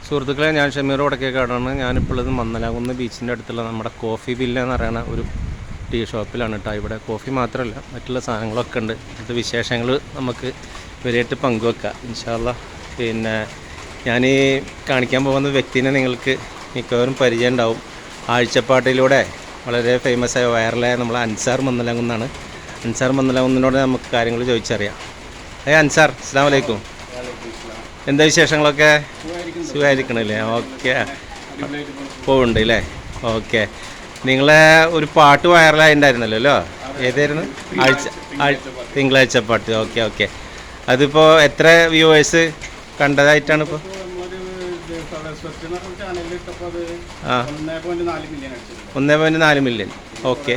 സുഹൃത്തുക്കളെ, ഞാൻ ഷമീർ വടക്കേക്കാടാണ്. ഞാനിപ്പോൾ ഉള്ളത് മന്നലാകുന്ന് ബീച്ചിൻ്റെ അടുത്തുള്ള നമ്മുടെ കോഫി വില്ല എന്ന് പറയുന്ന ഒരു ടീ ഷോപ്പിലാണ് കേട്ടോ. ഇവിടെ കോഫി മാത്രമല്ല മറ്റുള്ള സാധനങ്ങളൊക്കെ ഉണ്ട്. ഇത് വിശേഷങ്ങൾ നമുക്ക് ഇവരായിട്ട് പങ്കുവെക്കാം ഇൻഷാ അല്ലാഹ്. പിന്നെ ഞാൻ ഈ കാണിക്കാൻ പോകുന്ന വ്യക്തിനെ നിങ്ങൾക്ക് മിക്കവാറും പരിചയം ഉണ്ടാവും. ആഴ്ചപ്പാട്ടിലൂടെ വളരെ ഫേമസ് ആയ വൈറലായ നമ്മൾ അൻസാർ മന്നലാകുന്നാണ്. അൻസാർ മന്നലാകുന്നിനോട് നമുക്ക് കാര്യങ്ങൾ ചോദിച്ചറിയാം. അൻസാർ, അസ്സലാമു അലൈക്കും. എന്താ വിശേഷങ്ങളൊക്കെ? സുഖമായിരിക്കണല്ലേ? ഓക്കെ, പോകുന്നുണ്ട് അല്ലേ? ഓക്കെ. നിങ്ങളെ ഒരു പാട്ട് വൈറലായിട്ടുണ്ടായിരുന്നല്ലോ, ഏതായിരുന്നു? തിങ്കളാഴ്ച പാട്ട്. Okay okay. അതിപ്പോൾ എത്ര വ്യൂവേഴ്സ് കണ്ടതായിട്ടാണ് ഇപ്പോൾ? 1.4 മില്യൺ. ഓക്കെ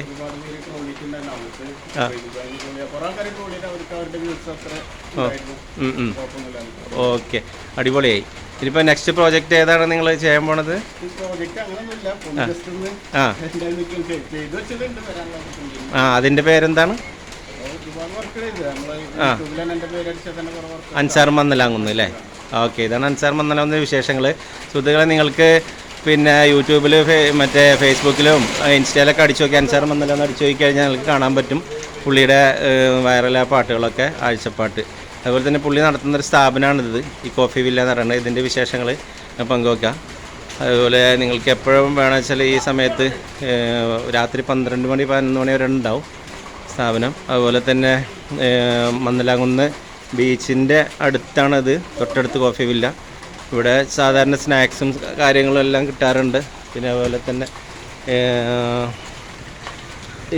ഓക്കെ, അടിപൊളിയായി. ഇനിയിപ്പോൾ നെക്സ്റ്റ് പ്രോജക്റ്റ് ഏതാണ് നിങ്ങൾ ചെയ്യാൻ പോണത്? അതിൻ്റെ പേരെന്താണ്? അൻസാർ മന്നലാകുന്നു അല്ലേ? ഓക്കെ, ഇതാണ് അൻസാർ മന്നലാകുന്ന വിശേഷങ്ങൾ. സുഹൃത്തുക്കളെ, നിങ്ങൾക്ക് പിന്നെ യൂട്യൂബിൽ മറ്റേ ഫേസ്ബുക്കിലും ഇൻസ്റ്റയിലൊക്കെ അടിച്ചു നോക്കി അൻസാർ മന്നലാന്ന് അടിച്ചു നോക്കി കഴിഞ്ഞാൽ നിങ്ങൾക്ക് കാണാൻ പറ്റും പുള്ളിയുടെ വൈറലായ പാട്ടുകളൊക്കെ, ആഴ്ചപ്പാട്ട്. അതുപോലെ തന്നെ പുള്ളി നടത്തുന്നൊരു സ്ഥാപനമാണിത്, ഈ കോഫി വില്ല എന്ന് പറയുന്നത്. ഇതിൻ്റെ വിശേഷങ്ങൾ പങ്കുവെക്കാം. അതുപോലെ നിങ്ങൾക്ക് എപ്പോഴും വേണമെന്ന് വെച്ചാൽ ഈ സമയത്ത് രാത്രി 12 മണി 11 മണി വരെ ഉണ്ടാവും സ്ഥാപനം. അതുപോലെ തന്നെ മന്നലാകുന്ന് ബീച്ചിൻ്റെ അടുത്താണത്, തൊട്ടടുത്ത് കോഫി വില്ല. ഇവിടെ സാധാരണ സ്നാക്സും കാര്യങ്ങളും എല്ലാം കിട്ടാറുണ്ട്. പിന്നെ അതുപോലെ തന്നെ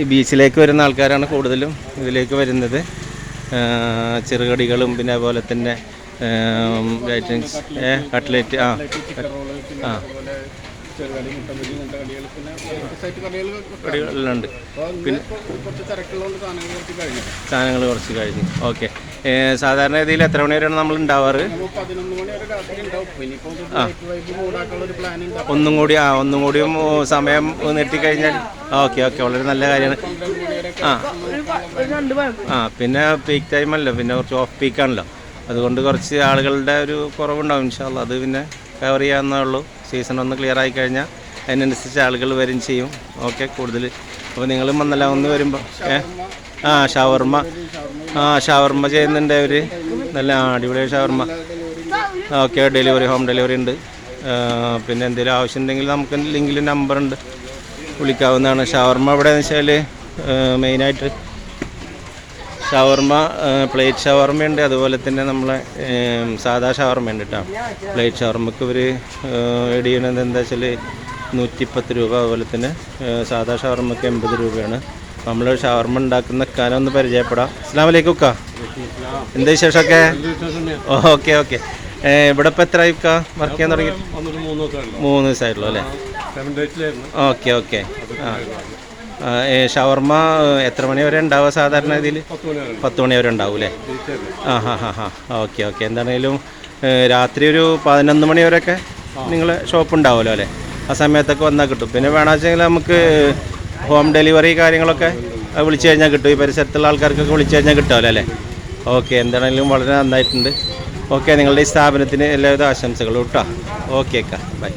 ഈ ബീച്ചിലേക്ക് വരുന്ന ആൾക്കാരാണ് കൂടുതലും ഇതിലേക്ക് വരുന്നത്. ചെറുകടികളും പിന്നെ അതുപോലെ തന്നെ കട്ട്ലേറ്റ്, കടികളുണ്ട്. പിന്നെ സാധനങ്ങൾ കുറച്ച് കഴിഞ്ഞു. ഓക്കെ. സാധാരണ രീതിയിൽ എത്ര മണി വരെയാണ് നമ്മൾ ഉണ്ടാവാറ്? ഒന്നും കൂടിയും സമയം നിർത്തിക്കഴിഞ്ഞാൽ ഓക്കെ ഓക്കെ, വളരെ നല്ല കാര്യമാണ്. പിന്നെ പീക്ക് ടൈമല്ലോ, പിന്നെ കുറച്ച് ഓഫ് പീക്കാണല്ലോ, അതുകൊണ്ട് കുറച്ച് ആളുകളുടെ ഒരു കുറവുണ്ടാവും. ഇൻഷാ അല്ലാഹ് അത് പിന്നെ കവർ ചെയ്യാവുന്നേ ഉള്ളൂ. സീസൺ ഒന്ന് ക്ലിയർ ആയി കഴിഞ്ഞാൽ അതിനനുസരിച്ച് ആളുകൾ വരും ചെയ്യും. ഓക്കെ, കൂടുതൽ. അപ്പോൾ നിങ്ങൾ മന്നലാകുന്ന് വരുമ്പോൾ ഷവർമ്മ ചെയ്യുന്നുണ്ട് അവർ. നല്ല അടിപൊളി ഷവർമ്മ. ഓക്കെ, ഹോം ഡെലിവറി ഉണ്ട്. പിന്നെ എന്തെങ്കിലും ആവശ്യമുണ്ടെങ്കിൽ നമുക്ക് ലിങ്കിൽ നമ്പറുണ്ട്, വിളിക്കാവുന്നതാണ്. ഷവർമ്മ എവിടെയെന്ന് വെച്ചാൽ മെയിനായിട്ട് ഷവർമ്മ, പ്ലേറ്റ് ഷവർമ്മയുണ്ട്. അതുപോലെ തന്നെ നമ്മളെ സാധാ ഷവർമ്മയുണ്ട് കേട്ടോ. പ്ലേറ്റ് ഷവർമ്മക്ക് ഇവർ ഏഡ് ചെയ്യണത് എന്താ വെച്ചാൽ 110 രൂപ. അതുപോലെ തന്നെ സാധാ ഷവർമ്മക്ക് 80 രൂപയാണ്. നമ്മൾ ഷവർമ്മ ഉണ്ടാക്കുന്ന കാലം ഒന്ന് പരിചയപ്പെടാം. അസ്സലാമു അലൈക്കും അക്ക, എന്താ വിശേഷമൊക്കെ? Okay okay. ഇവിടെ ഇപ്പോൾ എത്ര ആയിക്ക വർക്ക് ചെയ്യാൻ തുടങ്ങി? 3 ദിവസമായിട്ടുള്ളൂ അല്ലേ? Okay okay. ഷവർമ്മ എത്ര മണി വരെ ഉണ്ടാവുക സാധാരണ ഇതിൽ? 10 മണി വരെ ഉണ്ടാവും അല്ലേ? Okay okay. എന്താണെങ്കിലും രാത്രി ഒരു 11 മണി വരെയൊക്കെ നിങ്ങളെ ഷോപ്പ് ഉണ്ടാവുമല്ലോ അല്ലേ? ആ സമയത്തൊക്കെ വന്നാൽ കിട്ടും. പിന്നെ വേണമെന്ന് വെച്ചെങ്കിൽ നമുക്ക് ഹോം ഡെലിവറി കാര്യങ്ങളൊക്കെ വിളിച്ചു കഴിഞ്ഞാൽ കിട്ടും. ഈ പരിസരത്തുള്ള ആൾക്കാർക്കൊക്കെ വിളിച്ചു കഴിഞ്ഞാൽ കിട്ടുമല്ലോ അല്ലേ? ഓക്കെ, എന്താണെങ്കിലും വളരെ നന്നായിട്ടുണ്ട്. ഓക്കെ, നിങ്ങളുടെ ഈ സ്ഥാപനത്തിന് എല്ലാവിധ ആശംസകളും കേട്ടോ. ഓക്കെ അക്ക, ബൈ.